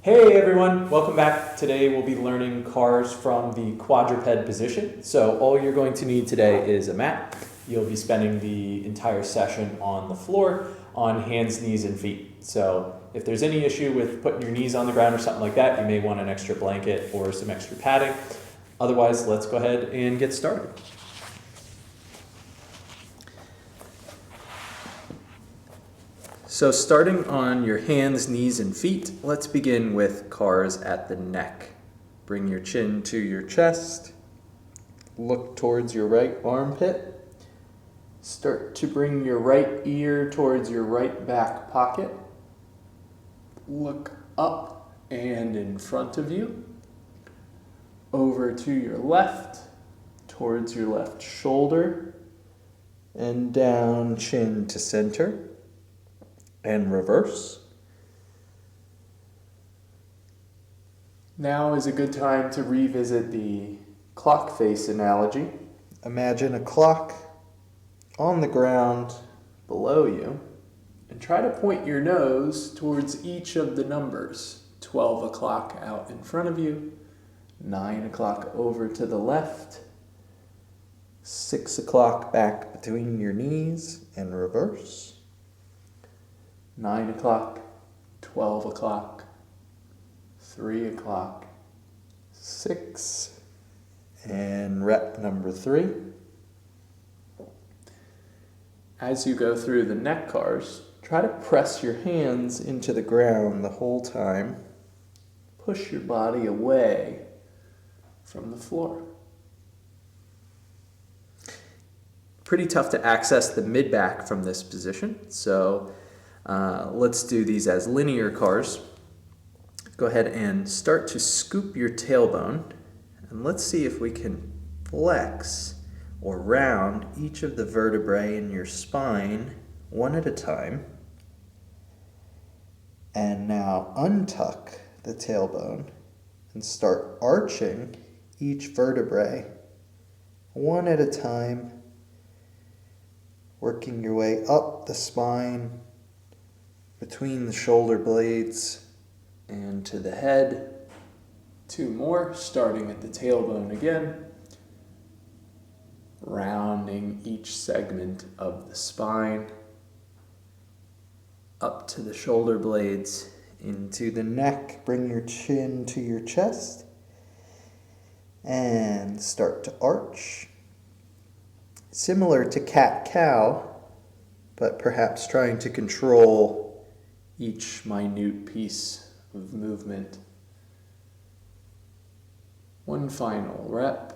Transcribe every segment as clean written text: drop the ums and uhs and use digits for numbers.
Hey everyone, welcome back. Today we'll be learning cars from the quadruped position. So all you're going to need today is a mat. You'll be spending the entire session on the floor on hands, knees, and feet. So if there's any issue with putting your knees on the ground or something like that, you may want an extra blanket or some extra padding. Otherwise, let's go ahead and get started. So starting on your hands, knees, and feet, let's begin with cars at the neck. Bring your chin to your chest. Look towards your right armpit. Start to bring your right ear towards your right back pocket. Look up and in front of you. Over to your left, towards your left shoulder, and down chin to center. And reverse. Now is a good time to revisit the clock face analogy. Imagine a clock on the ground below you and try to point your nose towards each of the numbers. 12 o'clock out in front of you, 9 o'clock over to the left, 6 o'clock back between your knees and reverse. 9 o'clock, 12 o'clock, 3 o'clock, 6, and rep number 3. As you go through the neck cars, try to press your hands into the ground the whole time. Push your body away from the floor. Pretty tough to access the mid-back from this position, so let's do these as linear cars. Go ahead and start to scoop your tailbone, and let's see if we can flex or round each of the vertebrae in your spine one at a time. And now untuck the tailbone and start arching each vertebrae one at a time, working your way up the spine, between the shoulder blades and to the head. 2 more, starting at the tailbone again. Rounding each segment of the spine, up to the shoulder blades, into the neck. Bring your chin to your chest and start to arch. Similar to cat-cow, but perhaps trying to control each minute piece of movement. 1 final rep.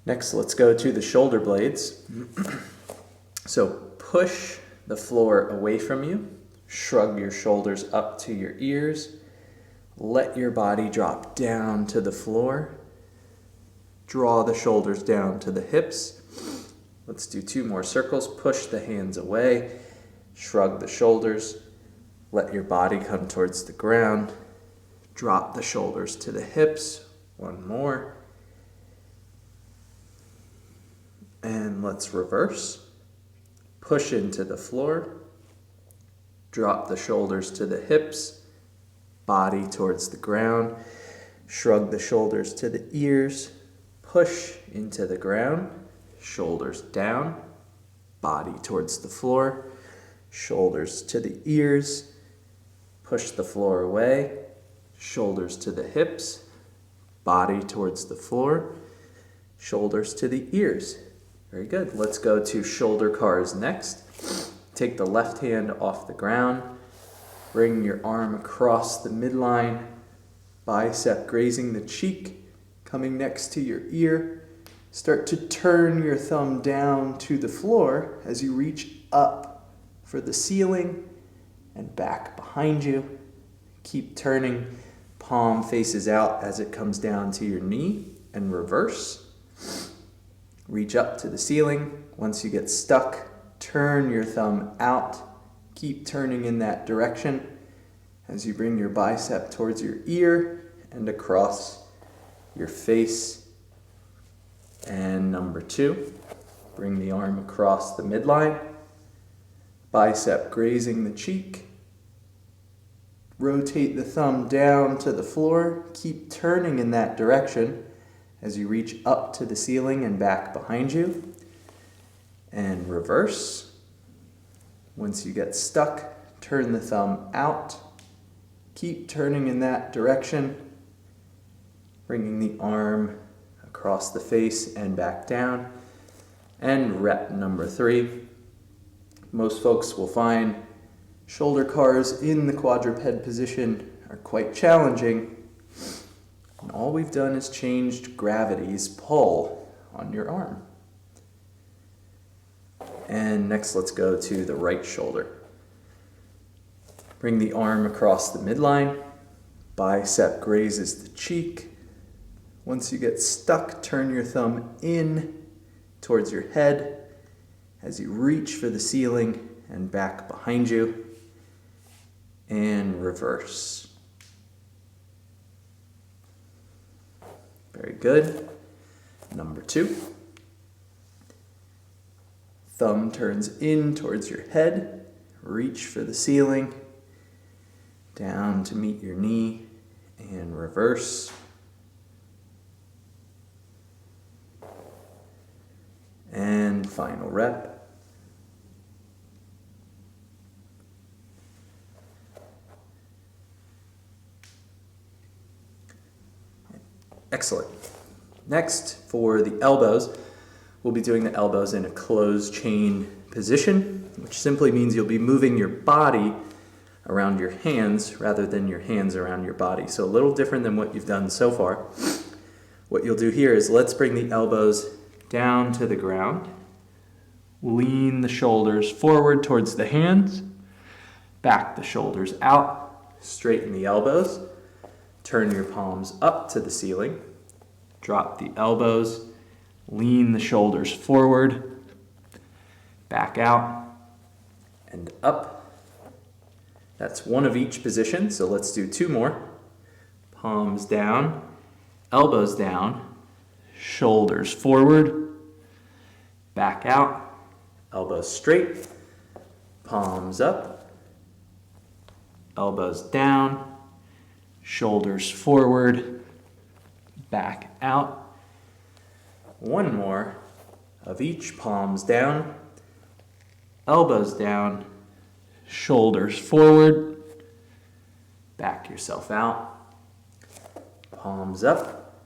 Next, let's go to the shoulder blades. So push the floor away from you. Shrug your shoulders up to your ears. Let your body drop down to the floor. Draw the shoulders down to the hips. Let's do 2 more circles. Push the hands away. Shrug the shoulders. Let your body come towards the ground. Drop the shoulders to the hips. 1 more. And let's reverse. Push into the floor. Drop the shoulders to the hips. Body towards the ground. Shrug the shoulders to the ears. Push into the ground. Shoulders down. Body towards the floor. Shoulders to the ears. Push the floor away. Shoulders to the hips. Body towards the floor. Shoulders to the ears. Very good. Let's go to shoulder cars next. Take the left hand off the ground. Bring your arm across the midline, bicep grazing the cheek, coming next to your ear. Start to turn your thumb down to the floor as you reach up for the ceiling and back behind you. Keep turning, palm faces out as it comes down to your knee, and reverse. Reach up to the ceiling. Once you get stuck, turn your thumb out. Keep turning in that direction as you bring your bicep towards your ear and across your face. And number 2, bring the arm across the midline, bicep grazing the cheek. Rotate the thumb down to the floor. Keep turning in that direction as you reach up to the ceiling and back behind you. And reverse. Once you get stuck, turn the thumb out. Keep turning in that direction, bringing the arm across the face and back down. And rep number 3. Most folks will find shoulder cars in the quadruped position are quite challenging. And all we've done is changed gravity's pull on your arm. And next, let's go to the right shoulder. Bring the arm across the midline. Bicep grazes the cheek. Once you get stuck, turn your thumb in towards your head as you reach for the ceiling and back behind you. And reverse. Very good. Number 2. Thumb turns in towards your head. Reach for the ceiling. Down to meet your knee. And reverse. And final rep. Excellent. Next, for the elbows, we'll be doing the elbows in a closed chain position, which simply means you'll be moving your body around your hands rather than your hands around your body. So a little different than what you've done so far. What you'll do here is let's bring the elbows down to the ground. Lean the shoulders forward towards the hands. Back the shoulders out. Straighten the elbows. Turn your palms up to the ceiling. Drop the elbows. Lean the shoulders forward. Back out and up. That's one of each position, so let's do 2 more. Palms down, elbows down, shoulders forward, back out, elbows straight, palms up, elbows down, shoulders forward, back out. 1 more of each, palms down, elbows down, shoulders forward, back yourself out, palms up,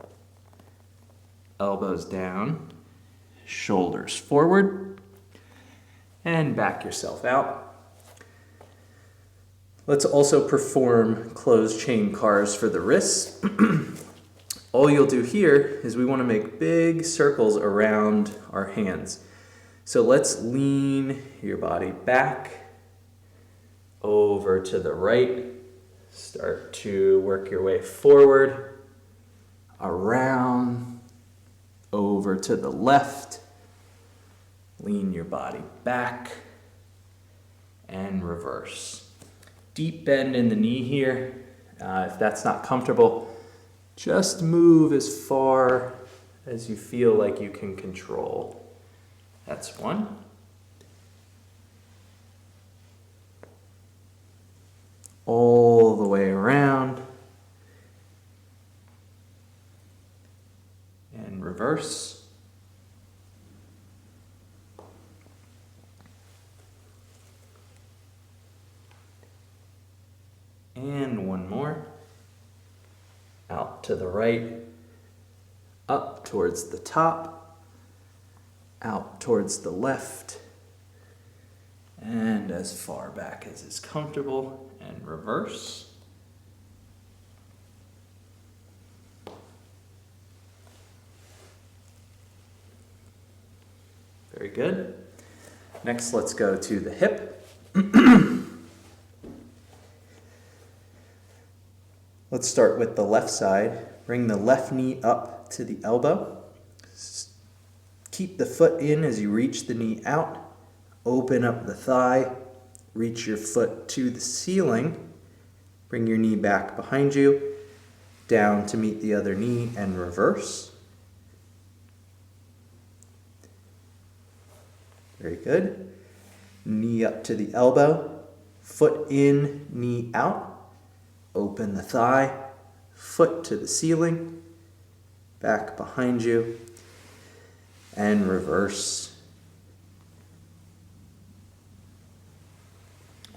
elbows down, shoulders forward, and back yourself out. Let's also perform closed chain cars for the wrists. All you'll do here is we want to make big circles around our hands. So let's lean your body back, over to the right. Start to work your way forward, around, over to the left. Lean your body back and reverse. Deep bend in the knee here. If that's not comfortable, just move as far as you feel like you can control. That's 1. All the way around. And reverse. And 1 more. Out to the right, up towards the top, out towards the left, and as far back as is comfortable, and reverse. Very good. Next, let's go to the hip. Let's start with the left side. Bring the left knee up to the elbow. Keep the foot in as you reach the knee out. Open up the thigh. Reach your foot to the ceiling. Bring your knee back behind you. down to meet the other knee and reverse. Very good. Knee up to the elbow, foot in, knee out. Open the thigh, foot to the ceiling, back behind you, and reverse.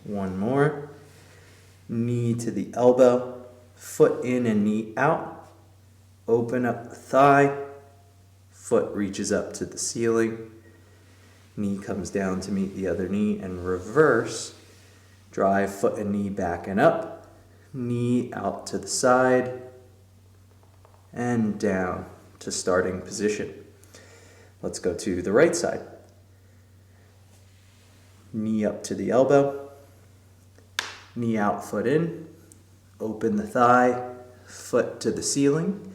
One more. Knee to the elbow, foot in and knee out. Open up the thigh, foot reaches up to the ceiling, knee comes down to meet the other knee and reverse. Drive foot and knee back and up, knee out to the side, and down to starting position. Let's go to the right side. Knee up to the elbow, knee out, foot in, open the thigh, foot to the ceiling,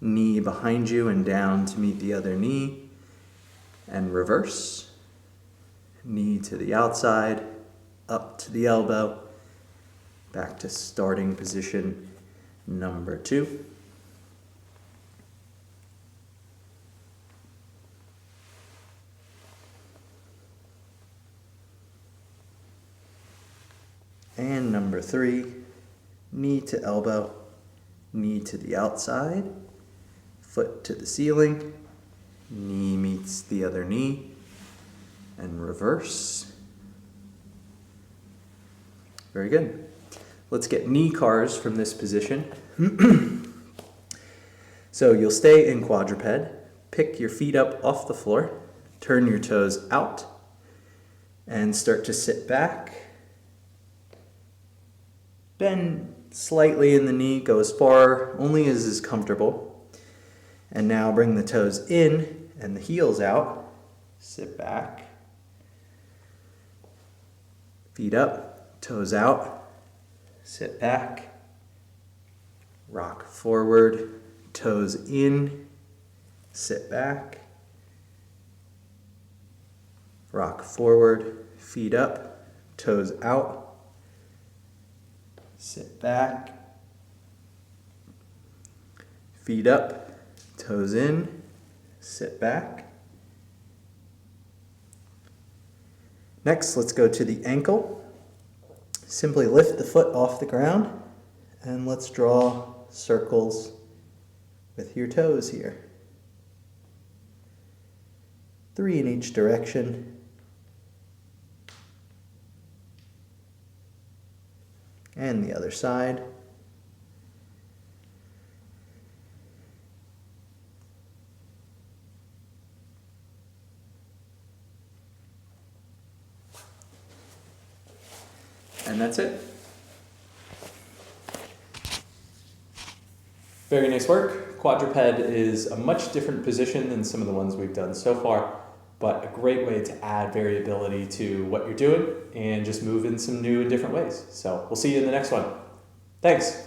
knee behind you and down to meet the other knee, and reverse. Knee to the outside, up to the elbow, back to starting position number 2. And number 3, knee to elbow, knee to the outside, foot to the ceiling, knee meets the other knee, and reverse. Very good. Let's get knee cars from this position. So you'll stay in quadruped, pick your feet up off the floor, turn your toes out, and start to sit back. Bend slightly in the knee, go as far only as is comfortable. And now bring the toes in and the heels out. Sit back. Feet up, toes out. Sit back. Rock forward, toes in. Sit back. Rock forward, feet up, toes out. Sit back, feet up, toes in, sit back. Next, let's go to the ankle. Simply lift the foot off the ground and let's draw circles with your toes here. 3 in each direction. And the other side. And that's it. Very nice work. Quadruped is a much different position than some of the ones we've done so far, but a great way to add variability to what you're doing and just move in some new and different ways. So we'll see you in the next one. Thanks.